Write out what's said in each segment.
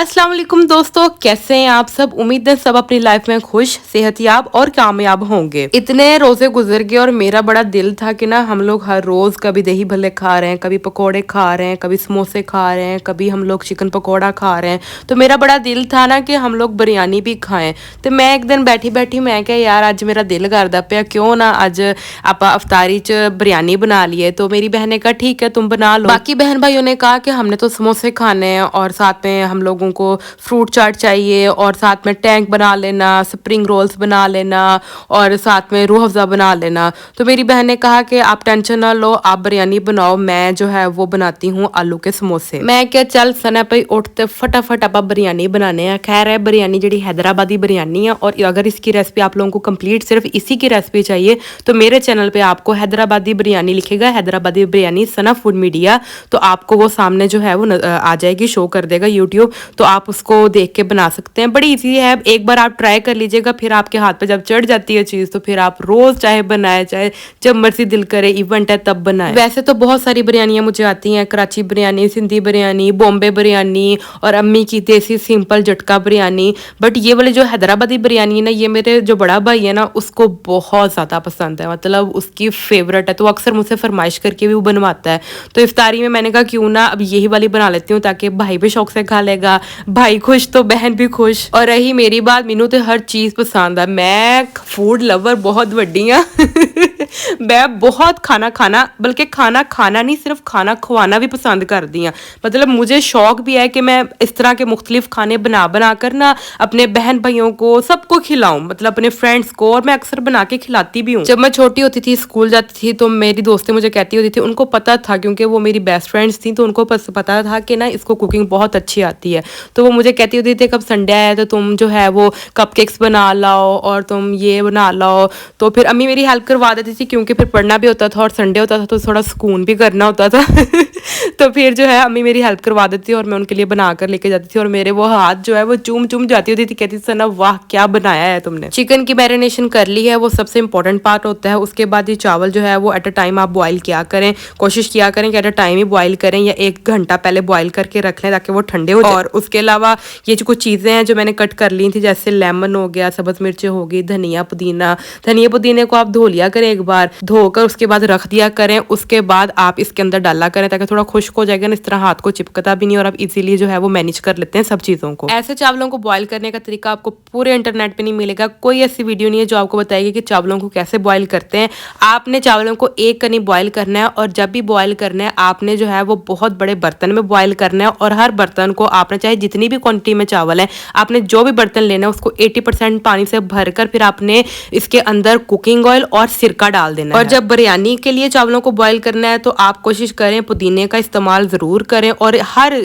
अस्सलाम वालेकुम दोस्तों, कैसे हैं आप सब। उम्मीद है सब अपनी लाइफ में खुश, सेहतयाब और कामयाब होंगे। इतने रोजे गुजर गए और मेरा बड़ा दिल था कि ना हम लोग हर रोज कभी दही भल्ले खा रहे हैं, कभी पकोड़े खा रहे हैं, कभी समोसे खा रहे हैं, कभी हम लोग चिकन पकोड़ा खा रहे हैं। तो मेरा बड़ा दिल था ना कि हम लोग बिरयानी भी खाएं। तो मैं एक दिन बैठी बैठी मैं क्या यार आज मेरा दिल करदा पिया, क्यों ना आज आप अफ्तारी च बिरयानी बना लिए। तो मेरी बहन ने कहा ठीक है तुम बना लो। बाकी बहन भाइयों ने कहा कि हमने तो समोसे खाने हैं और साथ में हम लोगों को फ्रूट चाट चाहिए और साथ में टैंक बना लेना, स्प्रिंग रोल्स बना लेना और साथ में रूह अफ़ज़ा बना लेना। तो मेरी बहन ने कहा कि आप टेंशन ना लो, आप बिरयानी बनाओ, मैं जो है वो बनाती हूँ आलू के समोसे। मैं क्या चल सना पे उठते फटाफट आप बिरयानी बनाने हैं। खैर है बिरयानी जी हैदराबादी बिरयानी है और अगर इसकी रेसिपी आप लोगों को कंप्लीट सिर्फ इसी की रेसिपी चाहिए तो मेरे चैनल पे आपको हैदराबादी बिरयानी लिखेगा, हैदराबादी बिरयानी सना फूड मीडिया, तो आपको वो सामने जो है वो आ जाएगी, शो कर देगा यूट्यूब। तो आप उसको देख के बना सकते हैं, बड़ी इजी है। एक बार आप ट्राई कर लीजिएगा, फिर आपके हाथ पे जब चढ़ जाती है चीज़ तो फिर आप रोज़ चाहे बनाए, चाहे जब मर्जी दिल करे, इवेंट है तब बनाए। वैसे तो बहुत सारी बिरयानियाँ मुझे आती हैं, कराची बिरयानी, सिंधी बिरयानी, बॉम्बे बिरयानी और अम्मी की देसी सिंपल झटका बिरयानी। बट ये वाली जो हैदराबादी बिरयानी है ना, ये मेरे जो बड़ा भाई है ना उसको बहुत ज़्यादा पसंद है, मतलब उसकी फेवरेट है। तो अक्सर मुझसे फरमाइश करके भी वो बनवाता है। तो इफ्तारी में मैंने कहा क्यों ना अब यही वाली बना लेती हूँ ताकि भाई भी शौक से खा लेगा, भाई खुश तो बहन भी खुश। और रही मेरी बात, मैनू तो हर चीज़ पसंद है, मैं फूड लवर बहुत वड्डी हाँ मैं बहुत खाना बल्कि खाना नहीं सिर्फ खाना खवाना भी पसंद करती हूँ। मतलब मुझे शौक भी है कि मैं इस तरह के मुख्तलिफ खाने बना कर ना अपने बहन भाइयों को सबको खिलाऊं, मतलब अपने फ्रेंड्स को, और मैं अक्सर बना के खिलाती भी हूँ। जब मैं छोटी होती थी, स्कूल जाती थी, तो मेरी दोस्तें मुझे कहती होती थी, उनको पता था क्योंकि वो मेरी बेस्ट फ्रेंड्स थी, तो उनको पता था कि ना इसको कुकिंग बहुत अच्छी आती है। तो वो मुझे कहती होती थी कब संडे आया तो तुम जो है वो कपकेक्स बना लाओ और तुम ये बना लाओ। तो फिर अम्मी मेरी हेल्प करवा देती थी क्योंकि फिर पढ़ना भी होता था और संडे होता था तो थोड़ा सुकून भी करना होता था तो फिर जो है अम्मी मेरी हेल्प करवा देती और मैं उनके लिए बना कर लेके जाती थी और मेरे वो हाथ जो है वो चूम जाती होती थी, कहती थी सना वाह क्या बनाया है तुमने। चिकन की मैरिनेशन कर ली है, वो सबसे इंपॉर्टेंट पार्ट होता है। उसके बाद ये चावल जो है वो एट अ टाइम आप बॉयल किया करें, कोशिश किया करें कि एट अ टाइम ही बॉयल करें या 1 घंटा पहले बॉयल करके रख लें ताकि वो ठंडे हो जाए। और उसके अलावा ये जो कुछ चीज़ें हैं जो मैंने कट कर ली थी, जैसे लेमन हो गया, सब्ज़ मिर्चें हो गई, धनिया पुदीने को आप धो लिया करें, एक बार धोकर उसके बाद रख दिया करें। उसके बाद आप इसके अंदर डाला करें ताकि थोड़ा खुश्क हो जाएगा ना, इस तरह हाथ को चिपकता भी नहीं और आप इजीली जो है वो मैनेज कर लेते हैं सब चीज़ों को। ऐसे चावलों को बॉयल करने का तरीका आपको पूरे इंटरनेट पे नहीं मिलेगा, कोई ऐसी वीडियो नहीं है जो आपको बताएगी कि चावलों को कैसे बॉयल करते हैं। आपने चावलों को एक कनी बॉयल करना है और जब भी बॉयल करना है आपने जो है वो बहुत बड़े बर्तन में बॉयल करना है और हर बर्तन को आपने चाहे जितनी भी क्वांटिटी में चावल है, आपने जो भी बर्तन लेना है उसको 80% पानी से भरकर फिर आपने इसके अंदर कुकिंग ऑयल और सिरका डाल देना है। और जब बिरयानी के लिए चावलों को बॉयल करना है तो आप कोशिश करें पुदीने का इस्तेमाल ज़रूर करें। और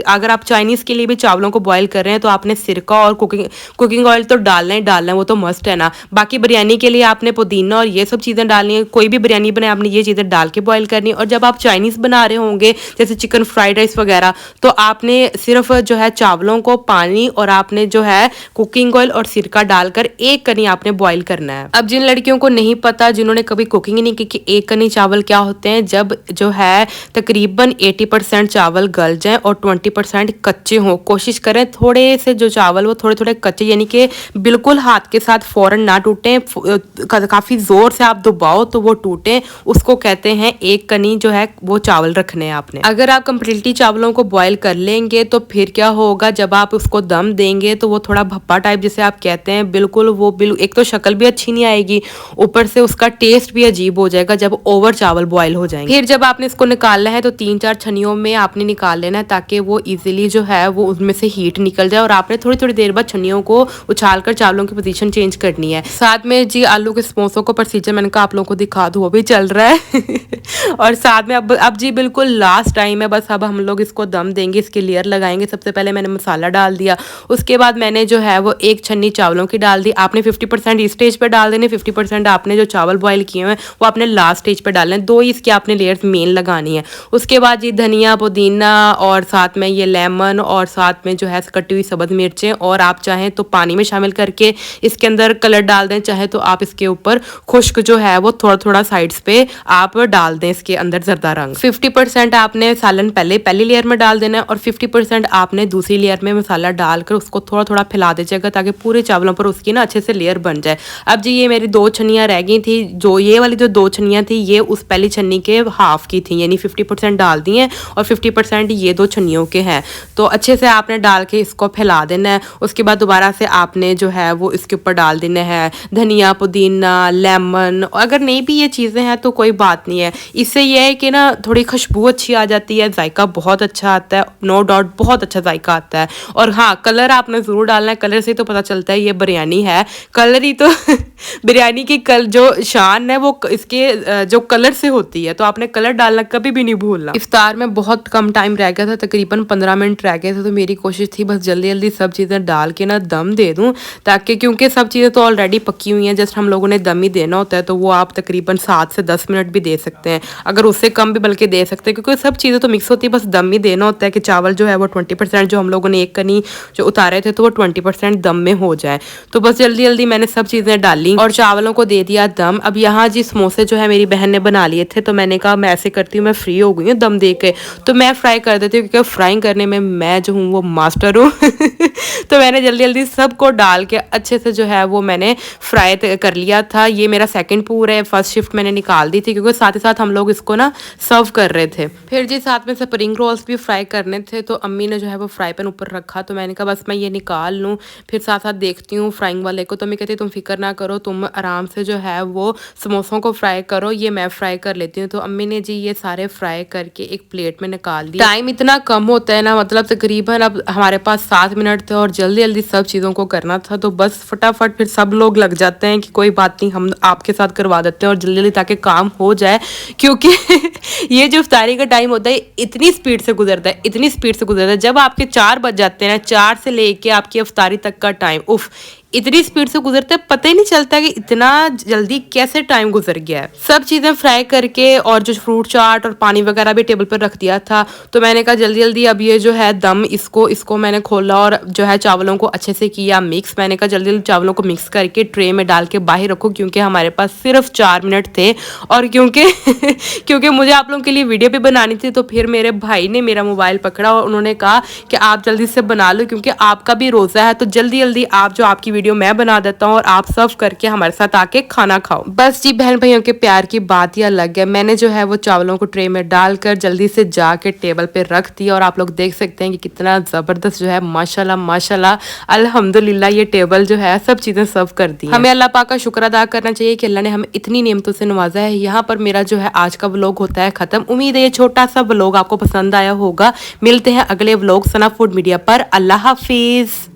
अगर आप चाइनीज़ के लिए भी चावलों को बॉयल कर रहे हैं तो आपने सिरका और कुकिंग ऑयल तो डालना ही डालना है, वो तो मस्ट है ना। बाकी बिरयानी के लिए आपने पुदीना और ये सब चीज़ें डालनी है, कोई भी बिरयानी बनाए आपने ये चीज़ें डाल के बॉयल करनी है। और जब आप चाइनीज़ बना रहे होंगे जैसे चिकन फ्राइड राइस वगैरह, तो आपने सिर्फ जो है चावलों को पानी और आपने जो है कुकिंग ऑयल और सिरका डालकर एक कनी आपने बॉयल करना है। अब जिन लड़कियों को नहीं पता, जिन्होंने कभी कुकिंग नहीं की कि एक कनी चावल क्या होते हैं, जब जो है तकरीबन 80% चावल गल जाएं और 20% कच्चे हों, कोशिश करें थोड़े से जो चावल वो थोड़े थोड़े कच्चे, यानी कि बिल्कुल हाथ के साथ फौरन ना टूटें, काफ़ी ज़ोर से आप दबाओ तो वो टूटें, उसको कहते हैं एक कनी जो है वो चावल रखने हैं आपने। अगर आप कम्प्लीटली चावलों को बॉयल कर लेंगे तो फिर क्या होगा, जब आप उसको दम देंगे तो वो थोड़ा भप्पा टाइप जिसे आप कहते हैं, बिल्कुल एक तो शक्ल भी अच्छी नहीं आएगी, ऊपर से उसका टेस्ट भी अजीब हो जाएगा जब ओवर चावल बॉयल हो जाएंगे। फिर जब आपने इसको निकालना है तो 3-4 छनियों में आपने निकाल लेना है ताकि वो इजीली जो है वो उसमें से हीट निकल जाए। और आपने थोड़ी थोड़ी देर बाद छनियों को उछालकर चावलों की पोजीशन चेंज करनी है। साथ में जी आलू के समोसों को प्रोसीजर मैंने कहा आप लोगों को दिखा दूँ, वो भी चल रहा है और साथ में अब जी बिल्कुल लास्ट टाइम है, बस अब हम लोग इसको दम देंगे, इसकी लेयर लगाएंगे। सबसे पहले मैंने मसाला डाल दिया, उसके बाद मैंने जो है वो 1 छन्नी चावलों की डाल दी। आपने 50% इस स्टेज पर डाल देने, 50% आपने जो चावल बॉयल किए हुए है वो आपने लास्ट स्टेज पे डालना है। 2 ही इसकी आपने लेयर्स मेन लगानी है। उसके बाद ये धनिया पुदीना और साथ में ये लेमन और साथ में जो है कटी हुई सब्ज मिर्चें, और आप चाहें तो पानी में शामिल करके इसके अंदर कलर डाल दें, चाहे तो आप इसके ऊपर खुश्क जो है वो थोड़ा थोड़ा साइड्स पे आप डाल दें इसके अंदर जर्दा रंग। 50% आपने सालन पहली लेयर में डाल देना है और 50% आपने दूसरी लेयर में मसाला डालकर उसको थोड़ा थोड़ा फैला दीजिएगा ताकि पूरे चावलों पर उसकी ना अच्छे से लेयर बन जाए। अब जी ये मेरी 2 छन्नियाँ रह गई थी, जो ये वाली जो 2 छन्नियाँ थी ये उस पहली छन्नी के हाफ की थी, यानी 50% डाल दी हैं और 50% ये 2 छन्नियों के हैं। तो अच्छे से आपने डाल के इसको फैला देना है। उसके बाद दोबारा से आपने जो है वो इसके ऊपर डाल देना है धनिया पुदीना लेमन। अगर नहीं भी ये चीज़ें हैं तो कोई बात नहीं है, इससे ये है कि ना थोड़ी खुशबू अच्छी आ जाती है, जायका बहुत अच्छा आता है, नो डाउट बहुत अच्छा जायका आता है। और हाँ, कलर आपने ज़रूर डालना है, कलर से तो पता चलता है ये बिरयानी है, कलर ही तो बिरयानी की जो शान है वो इसके जो कलर से होती है, तो आपने कलर डालना कभी भी नहीं भूलना। इफ्तार में बहुत कम टाइम रह गया था, तकरीबन 15 मिनट रह गए थे, तो मेरी कोशिश थी बस जल्दी जल्दी सब चीज़ें डाल के ना दम दे दूँ, ताकि क्योंकि सब चीज़ें तो ऑलरेडी पकी हुई हैं, जस्ट हम लोगों ने दम ही देना होता है, तो वो आप तकरीबन 7 से 10 मिनट भी दे सकते हैं, अगर उससे कम भी बल्कि दे सकते हैं, क्योंकि सब चीज़ें तो मिक्स होती है, बस दम ही देना होता है कि चावल जो है वो 20% जो हम लोगों ने एक कनी जो उतारे थे तो वो 20% दम में हो जाए। तो बस जल्दी जल्दी मैंने सब चीज़ें डाली और चावलों को दे दिया दम। अब यहाँ जी समोसे जो है मेरी बहन ने बना लिए थे, तो मैंने कहा मैं ऐसे करती हूँ, मैं फ्री हो गई हूँ दम दे के, तो मैं फ्राई कर देती हूँ, क्योंकि फ्राइंग करने में मैं जो हूँ वो मास्टर हूँ तो मैंने जल्दी जल्दी सबको डाल के अच्छे से जो है वो मैंने फ्राई कर लिया था। ये मेरा सेकंड पूर है, फर्स्ट शिफ्ट मैंने निकाल दी थी क्योंकि साथ ही साथ हम लोग इसको ना सर्व कर रहे थे। फिर जी साथ में स्प्रिंग रोल्स भी फ्राई करने थे, तो अम्मी ने जो है वो फ्राई पैन ऊपर रखा, तो मैंने कहा बस मैं ये निकाल लूँ, फिर साथ साथ देखती हूँ फ्राइंग वाले को, तो मैं कहती तुम फिक्र ना करो, तुम आराम से जो है वो समोसों को फ्राई करो, ये मैं फ्राई कर लेती हूँ। तो अम्मी ने जी ये सारे फ्राई करके एक प्लेट में निकाल दिया। टाइम इतना कम होता है ना, मतलब तकरीबन अब हमारे पास 7 मिनट थे और जल्दी जल्दी सब चीज़ों को करना था, तो बस फटाफट फिर सब लोग लग जाते हैं कि कोई बात नहीं हम आपके साथ करवा देते हैं और जल्दी जल्दी ताकि काम हो जाए, क्योंकि ये जो इफ्तारी का टाइम होता है इतनी स्पीड से गुजरता है, इतनी स्पीड से गुजरता है। जब आपके 4 बज जाते हैं ना, 4 से लेके आपकी इफ्तारी तक का टाइम उफ इतनी स्पीड से गुजरता है, पता ही नहीं चलता कि इतना जल्दी कैसे टाइम गुजर गया है। सब चीज़ें फ्राई करके और जो फ्रूट चाट और पानी वगैरह भी टेबल पर रख दिया था, तो मैंने कहा जल्दी जल्दी अब ये जो है दम इसको मैंने खोला और जो है चावलों को अच्छे से किया मिक्स। मैंने कहा जल्दी जल्दी चावलों को मिक्स करके ट्रे में डाल के बाहर रखो, क्योंकि हमारे पास सिर्फ 4 मिनट थे और क्योंकि क्योंकि मुझे आप लोगों के लिए वीडियो भी बनानी थी, तो फिर मेरे भाई ने मेरा मोबाइल पकड़ा और उन्होंने कहा कि आप जल्दी से बना लो, क्योंकि आपका भी रोज़ा है, तो जल्दी जल्दी आप जो आपकी वीडियो मैं बना देता हूँ और आप सर्व करके हमारे साथ आके खाना खाओ। बस जी बहन भाइयों के प्यार की बात ही अलग है। मैंने जो है वो चावलों को ट्रे में डालकर जल्दी से जाके टेबल पे रख दिया और आप लोग देख सकते हैं कि कितना ज़बरदस्त जो है माशाल्लाह माशाल्लाह अल्हम्दुलिल्लाह ये टेबल जो है सब चीज़ें सर्व कर दी। हमें अल्लाह पाक का शुक्र अदा करना चाहिए कि अल्लाह ने हमें इतनी नेमतों से नवाजा है। यहाँ पर मेरा जो है आज का व्लॉग होता है ख़त्म। उम्मीद है ये छोटा सा व्लॉग आपको पसंद आया होगा। मिलते हैं अगले व्लॉग सना फूड मीडिया पर। अल्लाह हाफिज़।